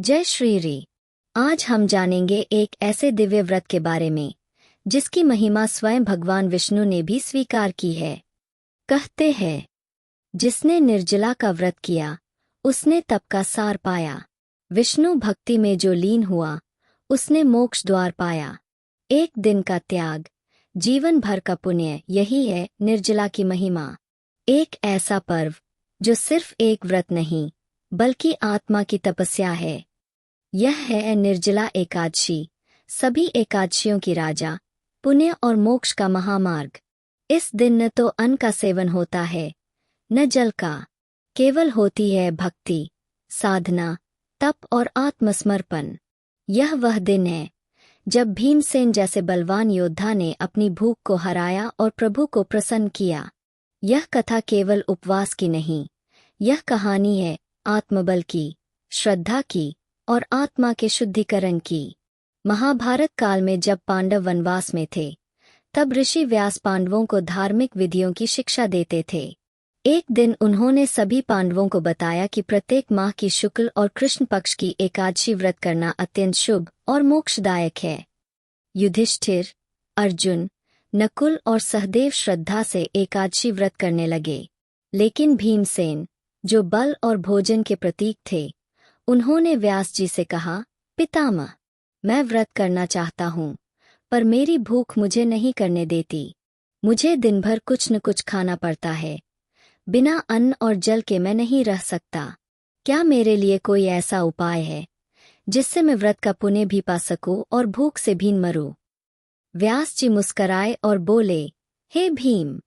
जय श्री री। आज हम जानेंगे एक ऐसे दिव्य व्रत के बारे में जिसकी महिमा स्वयं भगवान विष्णु ने भी स्वीकार की है। कहते हैं, जिसने निर्जला का व्रत किया उसने तप का सार पाया। विष्णु भक्ति में जो लीन हुआ उसने मोक्ष द्वार पाया। एक दिन का त्याग, जीवन भर का पुण्य, यही है निर्जला की महिमा। एक ऐसा पर्व जो सिर्फ एक व्रत नहीं बल्कि आत्मा की तपस्या है। यह है निर्जला एकादशी, सभी एकादशियों की राजा, पुण्य और मोक्ष का महामार्ग। इस दिन न तो अन्न का सेवन होता है न जल का, केवल होती है भक्ति, साधना, तप और आत्मसमर्पण। यह वह दिन है जब भीमसेन जैसे बलवान योद्धा ने अपनी भूख को हराया और प्रभु को प्रसन्न किया। यह कथा केवल उपवास की नहीं, यह कहानी है आत्मबल की, श्रद्धा की और आत्मा के शुद्धिकरण की। महाभारत काल में जब पांडव वनवास में थे तब ऋषि व्यास पांडवों को धार्मिक विधियों की शिक्षा देते थे। एक दिन उन्होंने सभी पांडवों को बताया कि प्रत्येक माह की शुक्ल और कृष्ण पक्ष की एकादशी व्रत करना अत्यंत शुभ और मोक्षदायक है। युधिष्ठिर, अर्जुन, नकुल और सहदेव श्रद्धा से एकादशी व्रत करने लगे, लेकिन भीमसेन, जो बल और भोजन के प्रतीक थे, उन्होंने व्यास जी से कहा, पितामह, मैं व्रत करना चाहता हूँ, पर मेरी भूख मुझे नहीं करने देती। मुझे दिन भर कुछ न कुछ खाना पड़ता है। बिना अन्न और जल के मैं नहीं रह सकता। क्या मेरे लिए कोई ऐसा उपाय है जिससे मैं व्रत का पुण्य भी पा सकूं और भूख से भी न मरूं? व्यास जी मुस्कराए और बोले, हे भीम,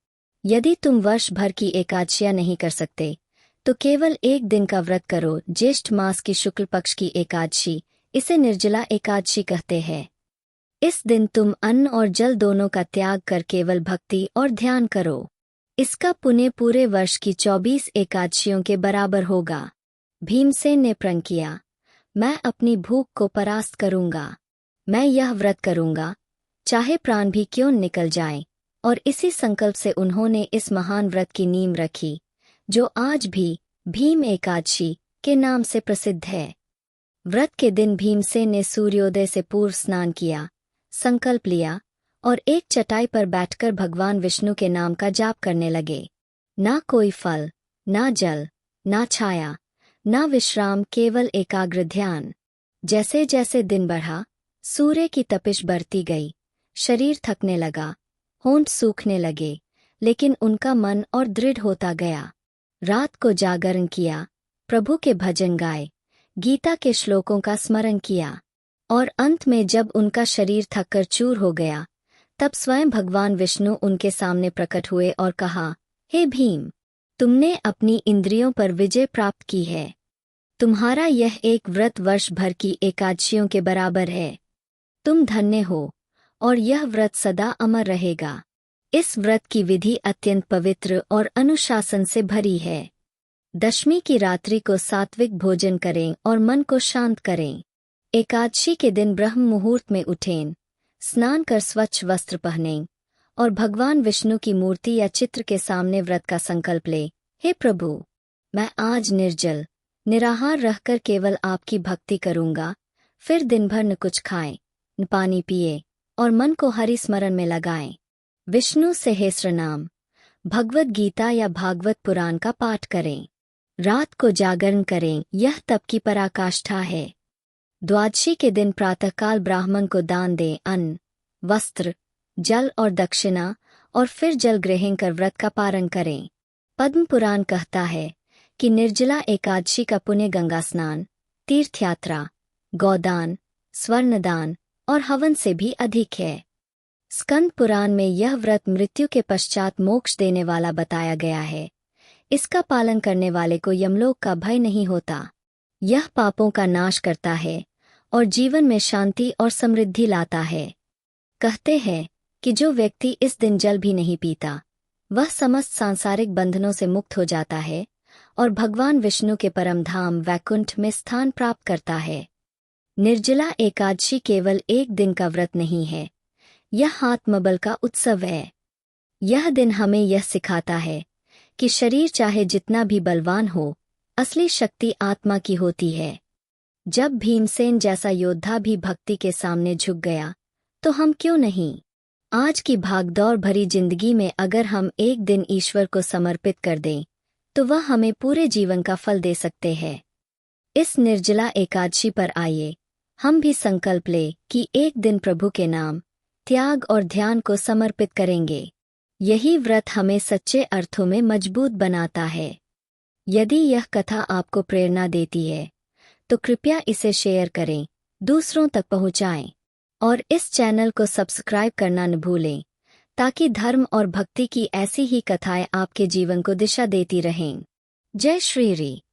यदि तुम वर्ष भर की एकादशियां नहीं कर सकते तो केवल एक दिन का व्रत करो। ज्येष्ठ मास की शुक्ल पक्ष की एकादशी, इसे निर्जला एकादशी कहते हैं। इस दिन तुम अन्न और जल दोनों का त्याग कर केवल भक्ति और ध्यान करो। इसका पुण्य पूरे वर्ष की 24 एकादशियों के बराबर होगा। भीमसेन ने प्रण किया, मैं अपनी भूख को परास्त करूंगा। मैं यह व्रत करूंगा, चाहे प्राण भी क्यों निकल जाएं। और इसी संकल्प से उन्होंने इस महान व्रत की नींव रखी, जो आज भी भीम एकादशी के नाम से प्रसिद्ध है। व्रत के दिन भीमसेन ने सूर्योदय से पूर्व स्नान किया, संकल्प लिया और एक चटाई पर बैठकर भगवान विष्णु के नाम का जाप करने लगे। ना कोई फल, ना जल, ना छाया, ना विश्राम, केवल एकाग्र ध्यान। जैसे जैसे दिन बढ़ा, सूर्य की तपिश बढ़ती गई, शरीर थकने लगा, होंठ सूखने लगे, लेकिन उनका मन और दृढ़ होता गया। रात को जागरण किया, प्रभु के भजन गाए, गीता के श्लोकों का स्मरण किया और अंत में जब उनका शरीर थककर चूर हो गया, तब स्वयं भगवान विष्णु उनके सामने प्रकट हुए और कहा, हे भीम, तुमने अपनी इंद्रियों पर विजय प्राप्त की है। तुम्हारा यह एक व्रत वर्ष भर की एकादशियों के बराबर है। तुम धन्य हो और यह व्रत सदा अमर रहेगा। इस व्रत की विधि अत्यंत पवित्र और अनुशासन से भरी है। दशमी की रात्रि को सात्विक भोजन करें और मन को शांत करें। एकादशी के दिन ब्रह्म मुहूर्त में उठें, स्नान कर स्वच्छ वस्त्र पहनें और भगवान विष्णु की मूर्ति या चित्र के सामने व्रत का संकल्प लें, हे प्रभु, मैं आज निर्जल निराहार रहकर केवल आपकी भक्ति करूंगा। फिर दिन भर न कुछ खाएं, न पानी पिए और मन को हरि स्मरण में लगाएं। विष्णु सहस्रनाम, भगवद गीता या भागवत पुराण का पाठ करें। रात को जागरण करें, यह तप की पराकाष्ठा है। द्वादशी के दिन प्रातःकाल ब्राह्मण को दान दें, अन्न, वस्त्र, जल और दक्षिणा, और फिर जल ग्रहण कर व्रत का पारण करें। पद्म पुराण कहता है कि निर्जला एकादशी का पुण्य गंगा स्नान, तीर्थयात्रा, गौदान, स्वर्णदान और हवन से भी अधिक है। स्कंद पुराण में यह व्रत मृत्यु के पश्चात मोक्ष देने वाला बताया गया है। इसका पालन करने वाले को यमलोक का भय नहीं होता। यह पापों का नाश करता है और जीवन में शांति और समृद्धि लाता है। कहते हैं कि जो व्यक्ति इस दिन जल भी नहीं पीता, वह समस्त सांसारिक बंधनों से मुक्त हो जाता है और भगवान विष्णु के परम धाम वैकुंठ में स्थान प्राप्त करता है। निर्जला एकादशी केवल एक दिन का व्रत नहीं है, यह आत्मबल का उत्सव है। यह दिन हमें यह सिखाता है कि शरीर चाहे जितना भी बलवान हो, असली शक्ति आत्मा की होती है। जब भीमसेन जैसा योद्धा भी भक्ति के सामने झुक गया, तो हम क्यों नहीं? आज की भागदौड़ भरी जिंदगी में अगर हम एक दिन ईश्वर को समर्पित कर दें, तो वह हमें पूरे जीवन का फल दे सकते हैं। इस निर्जला एकादशी पर आइए, हम भी संकल्प लें कि एक दिन प्रभु के नाम, त्याग और ध्यान को समर्पित करेंगे। यही व्रत हमें सच्चे अर्थों में मजबूत बनाता है। यदि यह कथा आपको प्रेरणा देती है, तो कृपया इसे शेयर करें, दूसरों तक पहुंचाएं और इस चैनल को सब्सक्राइब करना न भूलें, ताकि धर्म और भक्ति की ऐसी ही कथाएं आपके जीवन को दिशा देती रहें। जय श्री री।